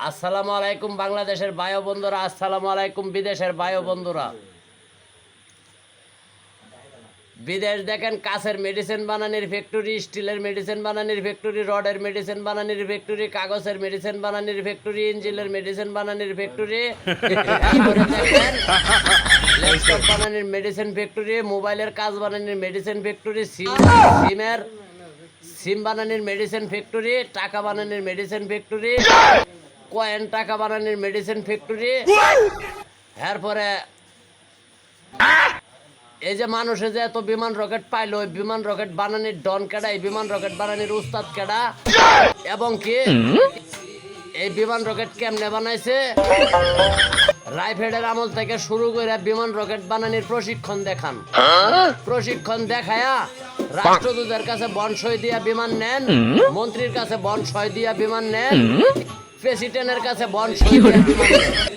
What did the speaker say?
আসসালামু আলাইকুম বাংলাদেশের ভাই বন্ধুরা, আসসালামু আলাইকুম বিদেশের ভাই বন্ধুরা। বিদেশ দেখেন কাঁচের মেডিসিন বানানোর ফ্যাক্টরি, স্টিলের মেডিসিন বানানোর ফ্যাক্টরি, রডের মেডিসিন বানানোর ফ্যাক্টরি, কাগজের মেডিসিন বানানোর ফ্যাক্টরি, ইঞ্জিনের মেডিসিন বানানোর ফ্যাক্টরি, দেখেন ল্যাপটপ বানানোর মেডিসিন ফ্যাক্টরি, মোবাইলের কাজ বানানোর মেডিসিন ফ্যাক্টরি, সিম বানানোর মেডিসিন ফ্যাক্টরি, টাকা বানানোর মেডিসিন ফ্যাক্টরি, কয়েন টাকা বানানোর মেডিসিন ফ্যাক্টরি। এরপরে এই যে মানুষে যে এত বিমান রকেট পাইলো, ওই বিমান রকেট বানানির ডন কেডা, এই বিমান রকেট বানানির উস্তাদ কেডা, এবং কি এই বিমান রকেট কেমনে বানাইছে, রাইফেলের আমল থেকে শুরু করে বিমান রকেট বানানির প্রশিক্ষণ দেখান। প্রশিক্ষণ দেখায়া রাষ্ট্রদূতের কাছে বনসই দিয়া বিমান নেন, মন্ত্রীর কাছে বনসই দিয়া বিমান নেন, প্রেসিডেন্টের কাছে বনসই দিয়া বিমান নেন।